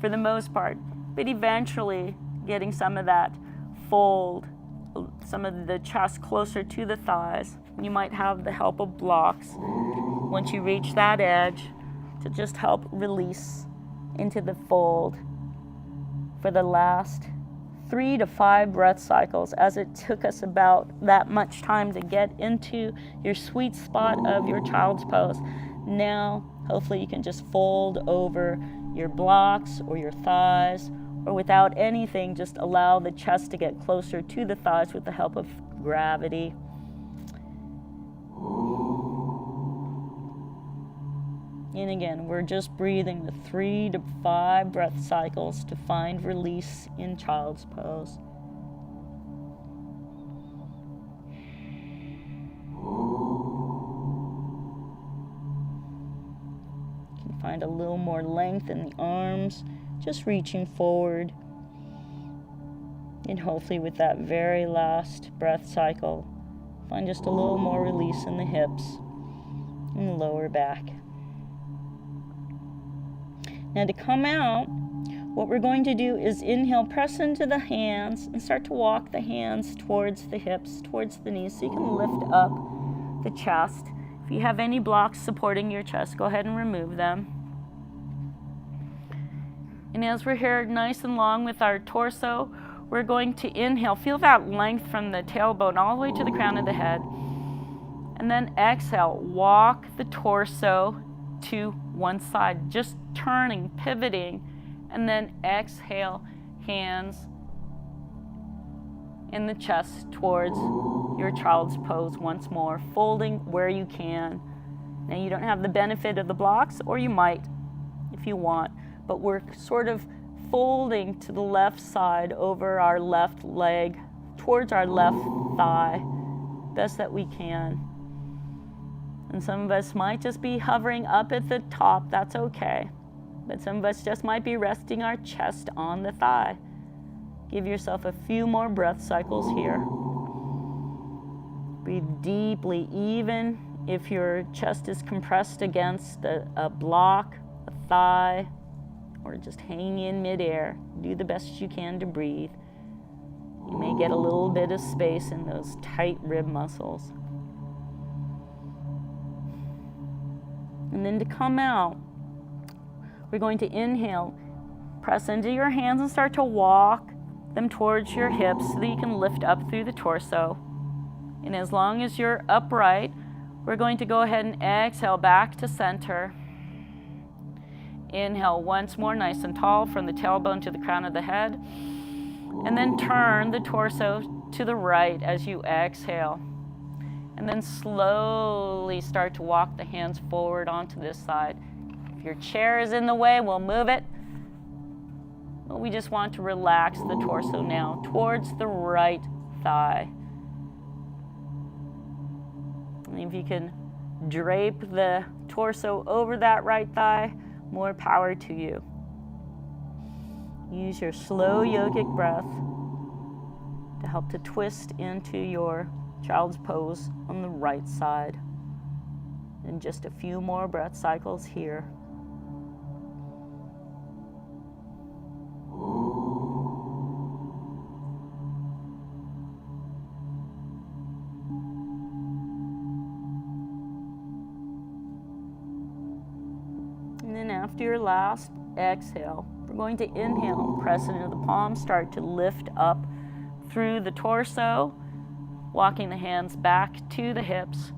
for the most part, but eventually getting some of that fold, some of the chest closer to the thighs. You might have the help of blocks once you reach that edge to just help release into the fold for the last 3 to 5 breath cycles, as it took us about that much time to get into your sweet spot of your child's pose. Now, hopefully you can just fold over your blocks or your thighs, or without anything, just allow the chest to get closer to the thighs with the help of gravity. And again, we're just breathing the 3 to 5 breath cycles to find release in child's pose. You can find a little more length in the arms, just reaching forward. And hopefully with that very last breath cycle, find just a little more release in the hips and the lower back. Now to come out, what we're going to do is inhale, press into the hands, and start to walk the hands towards the hips, towards the knees, so you can lift up the chest. If you have any blocks supporting your chest, go ahead and remove them. And as we're here nice and long with our torso, we're going to inhale. Feel that length from the tailbone all the way to the crown of the head. And then exhale, walk the torso to one side, just turning, pivoting, and then exhale, hands in the chest towards your child's pose once more, folding where you can. Now you don't have the benefit of the blocks, or you might if you want, but we're sort of folding to the left side over our left leg, towards our left thigh, best that we can. And some of us might just be hovering up at the top, that's okay. But some of us just might be resting our chest on the thigh. Give yourself a few more breath cycles here. Breathe deeply, even if your chest is compressed against a block, a thigh, or just hanging in midair. Do the best you can to breathe. You may get a little bit of space in those tight rib muscles. And then to come out, we're going to inhale, press into your hands and start to walk them towards your hips so that you can lift up through the torso. And as long as you're upright, we're going to go ahead and exhale back to center. Inhale once more, nice and tall, from the tailbone to the crown of the head. And then turn the torso to the right as you exhale. And then slowly start to walk the hands forward onto this side. If your chair is in the way, we'll move it. But we just want to relax the torso now towards the right thigh. And if you can drape the torso over that right thigh, more power to you. Use your slow yogic breath to help to twist into your child's pose on the right side. And just a few more breath cycles here. And then after your last exhale, we're going to inhale, press into the palms, start to lift up through the torso, walking the hands back to the hips.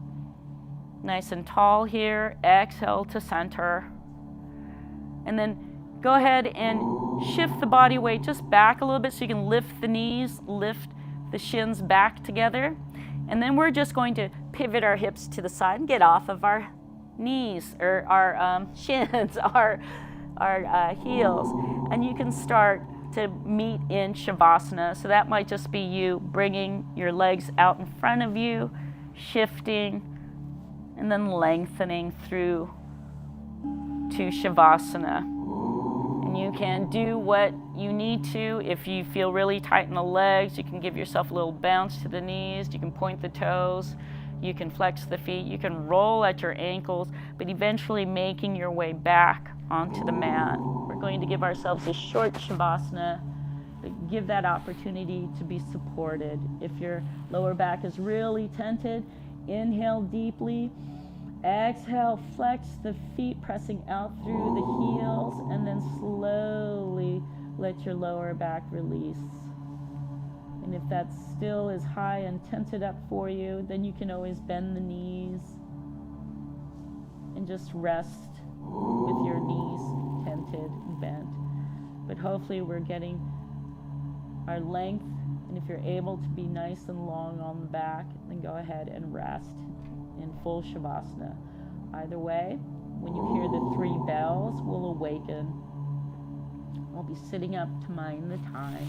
Nice and tall here. Exhale to center. And then go ahead and shift the body weight just back a little bit so you can lift the knees, lift the shins back together. And then we're just going to pivot our hips to the side and get off of our knees, or our shins, our heels. And you can start to meet in Shavasana. So that might just be you bringing your legs out in front of you, shifting, and then lengthening through to Shavasana. And you can do what you need to. If you feel really tight in the legs, you can give yourself a little bounce to the knees. You can point the toes. You can flex the feet. You can roll at your ankles, but eventually making your way back onto the mat. We're going to give ourselves a short Shavasana. Give that opportunity to be supported. If your lower back is really tented, inhale deeply. Exhale, flex the feet, pressing out through the heels, and then slowly let your lower back release. And if that still is high and tented up for you, then you can always bend the knees and just rest with your knees tented and bent. But hopefully we're getting our length, and if you're able to be nice and long on the back, then go ahead and rest in full Shavasana. Either way, when you hear the 3 bells, we'll awaken. I'll be sitting up to mind the time.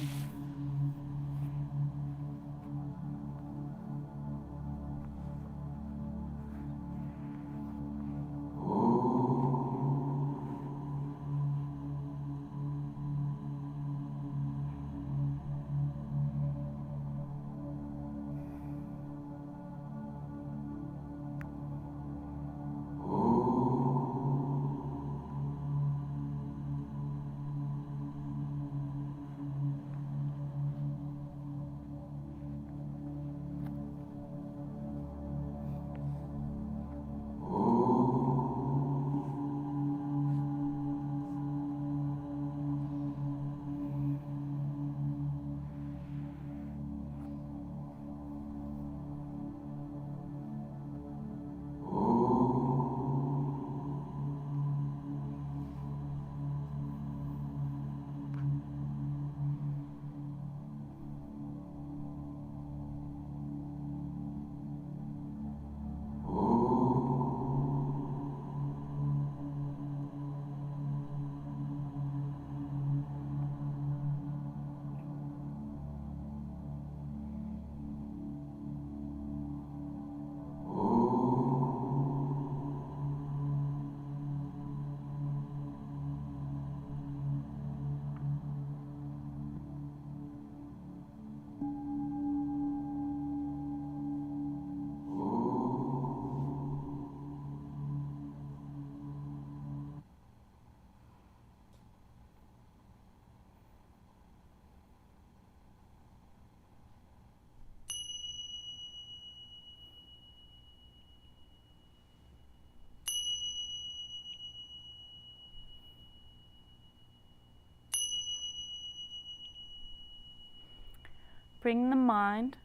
Bring the mind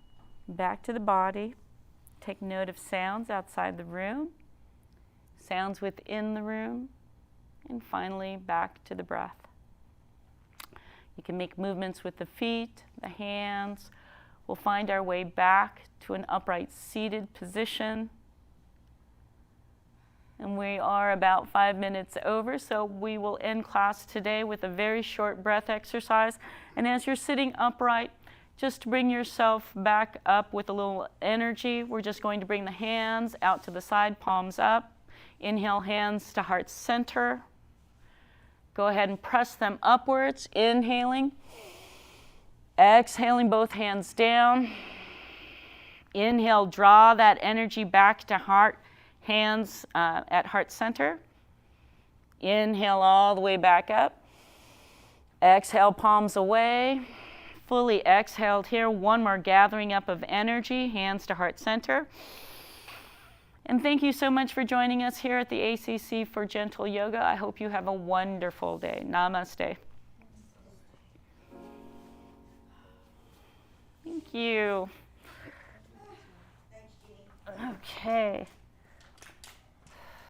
back to the body. Take note of sounds outside the room, sounds within the room, And finally, back to the breath. You can make movements with the feet, the hands. We'll find our way back to an upright seated position. And we are about 5 minutes over, so we will end class today with a very short breath exercise. And as you're sitting upright, just bring yourself back up with a little energy. We're just going to bring the hands out to the side, palms up. Inhale, hands to heart center. Go ahead and press them upwards, inhaling. Exhaling, both hands down. Inhale, draw that energy back to heart, hands at heart center. Inhale all the way back up. Exhale, palms away. Fully exhaled here. One more gathering up of energy, hands to heart center. And thank you so much for joining us here at the ACC for Gentle Yoga. I hope you have a wonderful day. Namaste. Thank you. Okay.